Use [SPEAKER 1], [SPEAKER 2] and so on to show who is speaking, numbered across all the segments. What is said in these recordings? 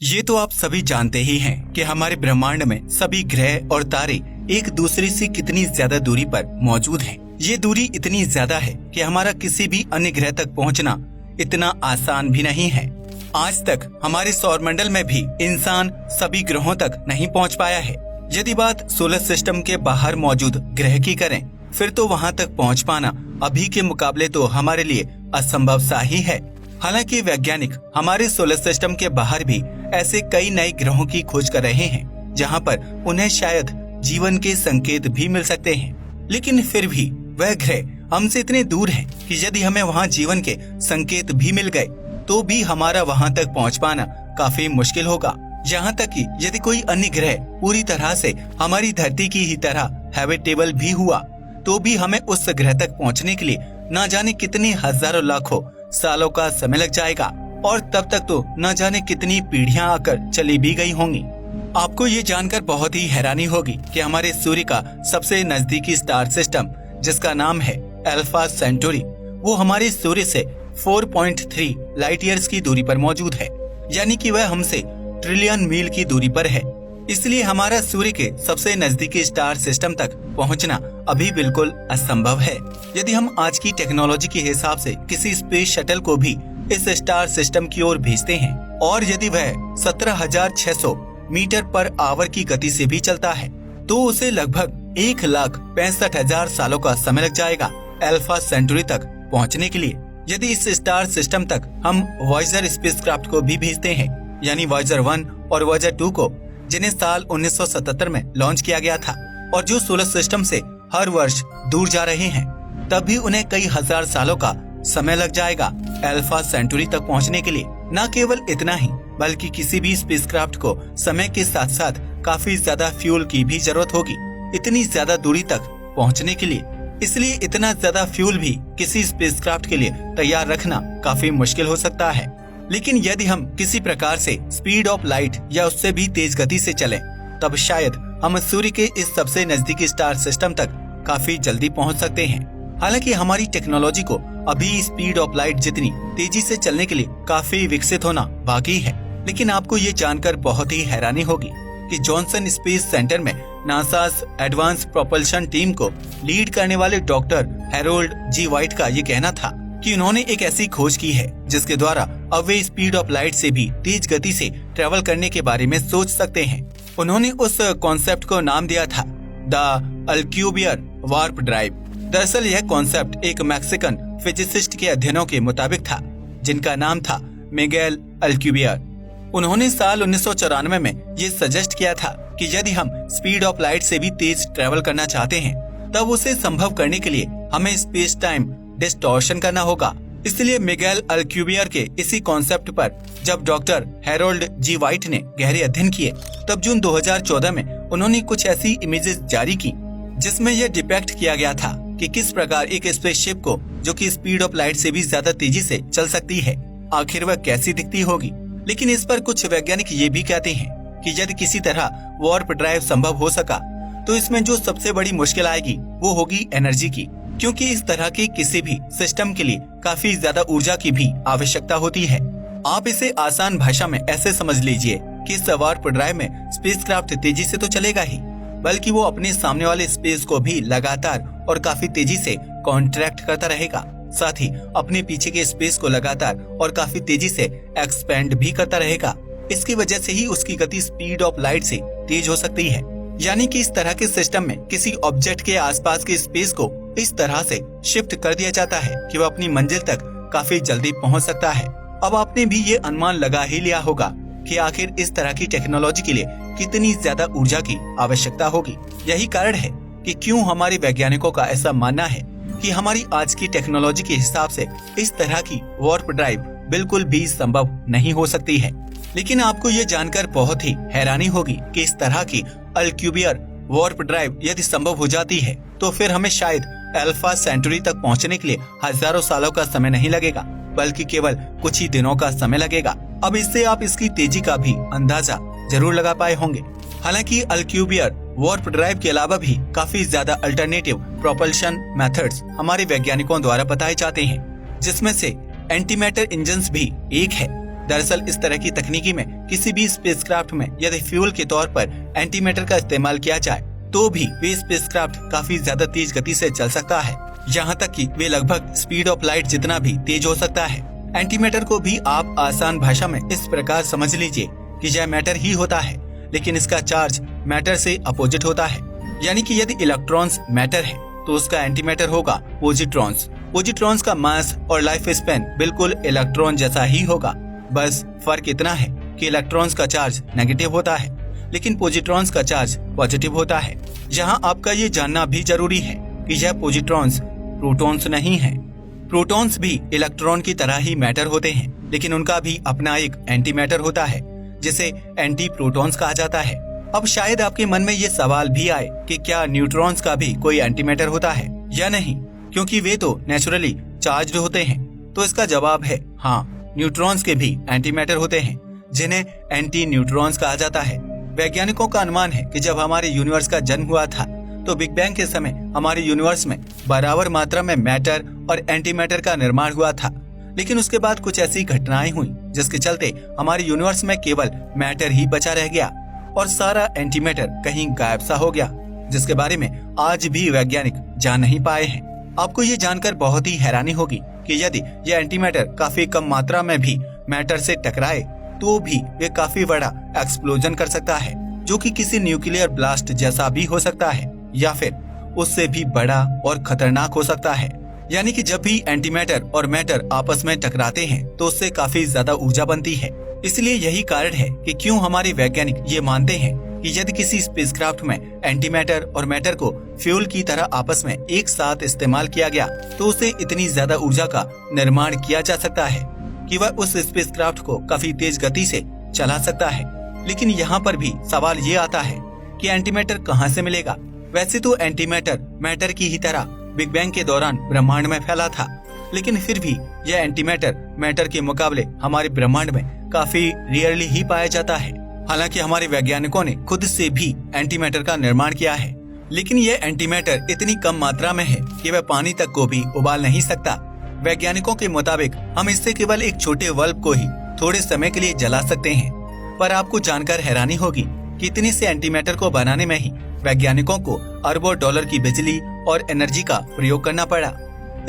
[SPEAKER 1] ये तो आप सभी जानते ही हैं कि हमारे ब्रह्मांड में सभी ग्रह और तारे एक दूसरे से कितनी ज्यादा दूरी पर मौजूद हैं। ये दूरी इतनी ज्यादा है कि हमारा किसी भी अन्य ग्रह तक पहुंचना इतना आसान भी नहीं है। आज तक हमारे सौरमंडल में भी इंसान सभी ग्रहों तक नहीं पहुंच पाया है। यदि बात सोलर सिस्टम के बाहर मौजूद ग्रह की करें, फिर तो वहां तक पहुंच पाना अभी के मुकाबले तो हमारे लिए असंभव सा ही है। हालांकि वैज्ञानिक हमारे सोलर सिस्टम के बाहर भी ऐसे कई नए ग्रहों की खोज कर रहे हैं जहां पर उन्हें शायद जीवन के संकेत भी मिल सकते हैं। लेकिन फिर भी वह ग्रह हमसे इतने दूर हैं कि यदि हमें वहां जीवन के संकेत भी मिल गए तो भी हमारा वहां तक पहुंच पाना काफी मुश्किल होगा। यहाँ तक कि यदि कोई अन्य ग्रह पूरी तरह से हमारी धरती की ही तरह हैबिटेबल भी हुआ तो भी हमें उस ग्रह तक पहुँचने के लिए न जाने कितने हजारों लाखों सालों का समय लग जाएगा और तब तक तो न जाने कितनी पीढ़ियां आकर चली भी गई होंगी। आपको ये जानकर बहुत ही हैरानी होगी कि हमारे सूर्य का सबसे नजदीकी स्टार सिस्टम, जिसका नाम है अल्फा सेंटोरी, वो हमारे सूर्य से 4.3 लाइट ईयर्स की दूरी पर मौजूद है। यानी कि वह हमसे ट्रिलियन मील की दूरी पर है। इसलिए हमारा सूर्य के सबसे नजदीकी स्टार सिस्टम तक पहुंचना अभी बिल्कुल असंभव है। यदि हम आज की टेक्नोलॉजी के हिसाब से किसी स्पेस शटल को भी इस स्टार सिस्टम की ओर भेजते हैं और यदि वह 17,600 मीटर पर आवर की गति से भी चलता है तो उसे लगभग 1,65,000 सालों का समय लग जाएगा अल्फा सेंटुरी तक पहुंचने के लिए। यदि इस स्टार सिस्टम तक हम वॉयेजर स्पेसक्राफ्ट को भी भेजते हैं, यानी वॉयेजर 1 और वॉयेजर 2 को, जिन्हें साल 1977 में लॉन्च किया गया था और जो सोलर सिस्टम से हर वर्ष दूर जा रहे हैं, तब भी उन्हें कई हजार सालों का समय लग जाएगा अल्फा सेंटुरी तक पहुंचने के लिए। न केवल इतना ही, बल्कि किसी भी स्पेसक्राफ्ट को समय के साथ साथ काफी ज्यादा फ्यूल की भी जरूरत होगी इतनी ज्यादा दूरी तक पहुंचने के लिए। इसलिए इतना ज्यादा फ्यूल भी किसी स्पेसक्राफ्ट के लिए तैयार रखना काफी मुश्किल हो सकता है। लेकिन यदि हम किसी प्रकार से स्पीड ऑफ लाइट या उससे भी तेज गति से चलें, तब शायद हम सूर्य के इस सबसे नजदीकी स्टार सिस्टम तक काफी जल्दी पहुंच सकते हैं। हालांकि हमारी टेक्नोलॉजी को अभी स्पीड ऑफ लाइट जितनी तेजी से चलने के लिए काफी विकसित होना बाकी है। लेकिन आपको ये जानकर बहुत ही हैरानी होगी कि जॉनसन स्पेस सेंटर में नासा एडवांस प्रोपल्शन टीम को लीड करने वाले डॉक्टर हैरोल्ड जी वाइट का ये कहना था कि उन्होंने एक ऐसी खोज की है जिसके द्वारा अब वे स्पीड ऑफ लाइट से भी तेज गति से ट्रेवल करने के बारे में सोच सकते हैं। उन्होंने उस कॉन्सेप्ट को नाम दिया था द अल्क्यूबियर वार्प ड्राइव। दरअसल यह कॉन्सेप्ट एक मैक्सिकन फिजिसिस्ट के अध्ययनों के मुताबिक था, जिनका नाम था मिगेल अल्क्यूबियर। उन्होंने साल 1994 में ये सजेस्ट किया था कि यदि हम स्पीड ऑफ लाइट से भी तेज ट्रेवल करना चाहते हैं, तब उसे संभव करने के लिए हमें स्पेस टाइम डिस्टॉर्शन करना होगा। इसलिए मिगेल अल्क्यूबियर के इसी कॉन्सेप्ट पर जब डॉक्टर हैरोल्ड जी वाइट ने गहरे अध्ययन किए, तब जून 2014 में उन्होंने कुछ ऐसी इमेजेस जारी की जिसमें यह डिपेक्ट किया गया था कि किस प्रकार एक स्पेसशिप को, जो कि स्पीड ऑफ लाइट से भी ज्यादा तेजी से चल सकती है, आखिर वह कैसी दिखती होगी। लेकिन इस पर कुछ वैज्ञानिक ये भी कहते हैं कि यदि किसी तरह वार्प ड्राइव संभव हो सका तो इसमें जो सबसे बड़ी मुश्किल आएगी वो होगी एनर्जी की, क्योंकि इस तरह के किसी भी सिस्टम के लिए काफी ज्यादा ऊर्जा की भी आवश्यकता होती है। आप इसे आसान भाषा में ऐसे समझ लीजिए कि इस वार्प ड्राइव में स्पेसक्राफ्ट तेजी से तो चलेगा ही, बल्कि वो अपने सामने वाले स्पेस को भी लगातार और काफी तेजी से कॉन्ट्रैक्ट करता रहेगा। साथ ही अपने पीछे के स्पेस को लगातार और काफी तेजी से एक्सपेंड भी करता रहेगा। इसकी वजह से ही उसकी गति स्पीड ऑफ लाइट से तेज हो सकती है। यानी कि इस तरह के सिस्टम में किसी ऑब्जेक्ट के आसपास के स्पेस को इस तरह से शिफ्ट कर दिया जाता है कि वह अपनी मंजिल तक काफी जल्दी पहुंच सकता है। अब आपने भी ये अनुमान लगा ही लिया होगा कि आखिर इस तरह की टेक्नोलॉजी के लिए कितनी ज्यादा ऊर्जा की आवश्यकता होगी। यही कारण है कि क्यों हमारे वैज्ञानिकों का ऐसा मानना है कि हमारी आज की टेक्नोलॉजी के हिसाब से इस तरह की वार्प ड्राइव बिल्कुल भी संभव नहीं हो सकती है। लेकिन आपको ये जानकर बहुत ही हैरानी होगी कि इस तरह की अल्क्यूबियर वार्प ड्राइव यदि संभव हो जाती है तो फिर हमें शायद अल्फा सेंटुरी तक पहुंचने के लिए हजारों सालों का समय नहीं लगेगा, बल्कि केवल कुछ ही दिनों का समय लगेगा। अब इससे आप इसकी तेजी का भी अंदाजा जरूर लगा पाए होंगे। हालांकि अल्क्यूबियर वार्प ड्राइव के अलावा भी काफी ज्यादा अल्टरनेटिव प्रोपल्शन मेथड्स हमारे वैज्ञानिकों द्वारा बताए जाते हैं, जिसमें से एंटीमैटर इंजन्स भी एक है। दरअसल इस तरह की तकनीकी में किसी भी स्पेसक्राफ्ट में यदि फ्यूल के तौर पर एंटीमैटर का इस्तेमाल किया जाए तो भी वे स्पेसक्राफ्ट काफी ज्यादा तेज गति से चल सकता है, यहाँ तक कि वे लगभग स्पीड ऑफ लाइट जितना भी तेज हो सकता है। एंटीमैटर को भी आप आसान भाषा में इस प्रकार समझ लीजिए कि यह मैटर ही होता है, लेकिन इसका चार्ज मैटर से अपोजिट होता है। यानी कि यदि इलेक्ट्रॉन्स मैटर है तो उसका एंटीमैटर होगा पॉजिट्रॉन्स। पॉजिट्रॉन्स का मास और लाइफ स्पैन बिल्कुल इलेक्ट्रॉन जैसा ही होगा, बस फर्क इतना है कि इलेक्ट्रॉन्स का चार्ज नेगेटिव होता है लेकिन पॉजिट्रॉन्स का चार्ज पॉजिटिव होता है। यहाँ आपका ये जानना भी जरूरी है कि यह पॉजिट्रॉन्स प्रोटॉन्स नहीं है। प्रोटॉन्स भी इलेक्ट्रॉन की तरह ही मैटर होते हैं, लेकिन उनका भी अपना एक एंटीमैटर होता है जिसे एंटी प्रोटॉन्स कहा जाता है। अब शायद आपके मन में ये सवाल भी आए कि क्या न्यूट्रॉन्स का भी कोई एंटीमैटर होता है या नहीं, क्योंकि वे तो नेचुरली चार्ज्ड होते हैं। तो इसका जवाब है हाँ, न्यूट्रॉन्स के भी एंटीमैटर होते हैं जिन्हें एंटी न्यूट्रॉन्स कहा जाता है। वैज्ञानिकों का अनुमान है कि जब हमारे यूनिवर्स का जन्म हुआ था तो बिग बैंग के समय हमारे यूनिवर्स में बराबर मात्रा में मैटर और एंटीमैटर का निर्माण हुआ था, लेकिन उसके बाद कुछ ऐसी घटनाएं हुई जिसके चलते हमारे यूनिवर्स में केवल मैटर ही बचा रह गया और सारा एंटीमैटर कहीं गायब सा हो गया, जिसके बारे में आज भी वैज्ञानिक जान नहीं पाए हैं। आपको ये जानकर बहुत ही हैरानी होगी कि यदि यह एंटीमैटर काफी कम मात्रा में भी मैटर से टकराए तो भी ये काफी बड़ा एक्सप्लोजन कर सकता है, जो कि किसी न्यूक्लियर ब्लास्ट जैसा भी हो सकता है या फिर उससे भी बड़ा और खतरनाक हो सकता है। यानी कि जब भी एंटीमैटर और मैटर आपस में टकराते हैं तो उससे काफी ज्यादा ऊर्जा बनती है। इसलिए यही कारण है कि क्यों हमारे वैज्ञानिक ये मानते हैं कि यदि किसी स्पेसक्राफ्ट में एंटीमैटर और मैटर को फ्यूल की तरह आपस में एक साथ इस्तेमाल किया गया तो उसे इतनी ज्यादा ऊर्जा का निर्माण किया जा सकता है कि वह उस स्पेसक्राफ्ट को काफी तेज गति से चला सकता है। लेकिन यहाँ पर भी सवाल ये आता है कि एंटीमैटर कहाँ से मिलेगा। वैसे तो एंटीमैटर मैटर की ही तरह बिग बैंग के दौरान ब्रह्मांड में फैला था, लेकिन फिर भी यह एंटीमैटर मैटर के मुकाबले हमारे ब्रह्मांड में काफी रेयरली ही पाया जाता है। हालांकि हमारे वैज्ञानिकों ने खुद से भी एंटीमैटर का निर्माण किया है, लेकिन यह एंटीमैटर इतनी कम मात्रा में है कि वह पानी तक को भी उबाल नहीं सकता। वैज्ञानिकों के मुताबिक हम इससे केवल एक छोटे बल्ब को ही थोड़े समय के लिए जला सकते हैं। पर आपको जानकर हैरानी होगी कि इतने से एंटीमैटर को बनाने में ही वैज्ञानिकों को अरबों डॉलर की बिजली और एनर्जी का प्रयोग करना पड़ा।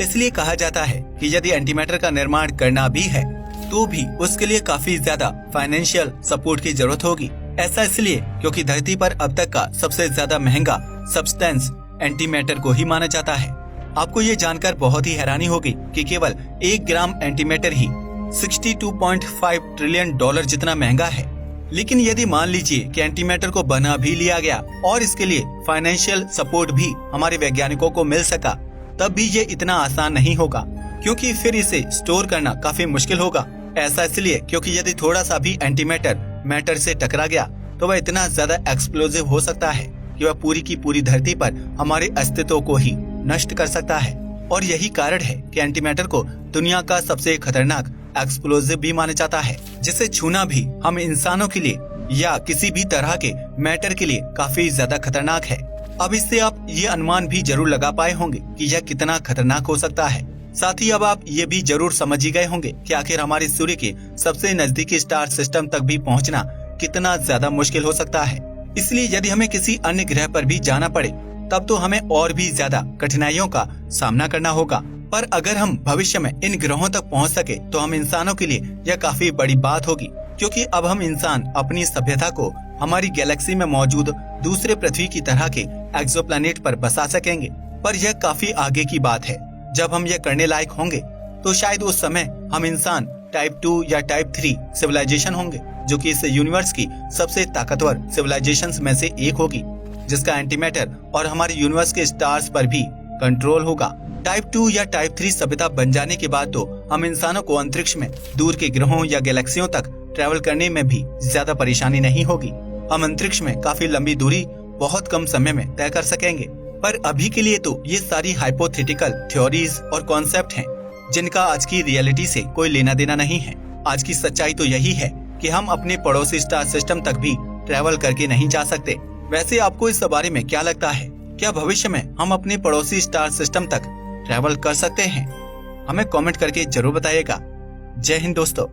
[SPEAKER 1] इसलिए कहा जाता है कि यदि एंटीमैटर का निर्माण करना भी है तो भी उसके लिए काफी ज्यादा फाइनेंशियल सपोर्ट की जरूरत होगी। ऐसा इसलिए क्योंकि धरती पर अब तक का सबसे ज्यादा महंगा सब्सटेंस एंटीमैटर को ही माना जाता है। आपको ये जानकर बहुत ही हैरानी होगी कि केवल 1 ग्राम एंटीमैटर ही 62.5 ट्रिलियन डॉलर जितना महंगा है। लेकिन यदि मान लीजिए कि एंटीमैटर को बना भी लिया गया और इसके लिए फाइनेंशियल सपोर्ट भी हमारे वैज्ञानिकों को मिल सका, तब भी ये इतना आसान नहीं होगा, क्योंकि फिर इसे स्टोर करना काफी मुश्किल होगा। ऐसा इसलिए क्योंकि यदि थोड़ा सा भी एंटीमैटर मैटर से टकरा गया तो वह इतना ज्यादा एक्सप्लोजिव हो सकता है कि वह पूरी की पूरी धरती पर हमारे अस्तित्व को ही नष्ट कर सकता है। और यही कारण है कि एंटीमैटर को दुनिया का सबसे खतरनाक एक्सप्लोजिव भी माना जाता है, जिसे छूना भी हम इंसानों के लिए या किसी भी तरह के मैटर के लिए काफी ज्यादा खतरनाक है। अब इससे आप ये अनुमान भी जरूर लगा पाए होंगे कि यह कितना खतरनाक हो सकता है। साथ ही अब आप ये भी जरूर समझ ही गए होंगे कि आखिर हमारे सूर्य के सबसे नजदीकी स्टार सिस्टम तक भी पहुंचना कितना ज्यादा मुश्किल हो सकता है। इसलिए यदि हमें किसी अन्य ग्रह पर भी जाना पड़े तब तो हमें और भी ज्यादा कठिनाइयों का सामना करना होगा। पर अगर हम भविष्य में इन ग्रहों तक पहुंच सके तो हम इंसानों के लिए यह काफी बड़ी बात होगी, क्योंकि अब हम इंसान अपनी सभ्यता को हमारी गैलेक्सी में मौजूद दूसरे पृथ्वी की तरह के एक्सोप्लैनेट पर बसा सकेंगे। पर यह काफी आगे की बात है। जब हम यह करने लायक होंगे तो शायद उस समय हम इंसान टाइप 2 या टाइप 3 सिविलाइजेशन होंगे, जो कि इस यूनिवर्स की सबसे ताकतवर सिविलाइजेशंस में से एक होगी, जिसका एंटीमैटर और हमारे यूनिवर्स के स्टार्स पर भी कंट्रोल होगा। टाइप 2 या टाइप 3 सभ्यता बन जाने के बाद तो हम इंसानों को अंतरिक्ष में दूर के ग्रहों या गैलेक्सियों तक ट्रैवल करने में भी ज्यादा परेशानी नहीं होगी। हम अंतरिक्ष में काफी लंबी दूरी बहुत कम समय में तय कर सकेंगे। पर अभी के लिए तो ये सारी हाइपोथेटिकल थ्योरीज और कॉन्सेप्ट हैं, जिनका आज की रियलिटी से कोई लेना देना नहीं है। आज की सच्चाई तो यही है कि हम अपने पड़ोसी स्टार सिस्टम तक भी ट्रैवल करके नहीं जा सकते। वैसे आपको इस बारे में क्या लगता है? क्या भविष्य में हम अपने पड़ोसी स्टार सिस्टम तक ट्रैवल कर सकते हैं? हमें कमेंट करके जरूर बताइएगा। जय हिंद दोस्तों।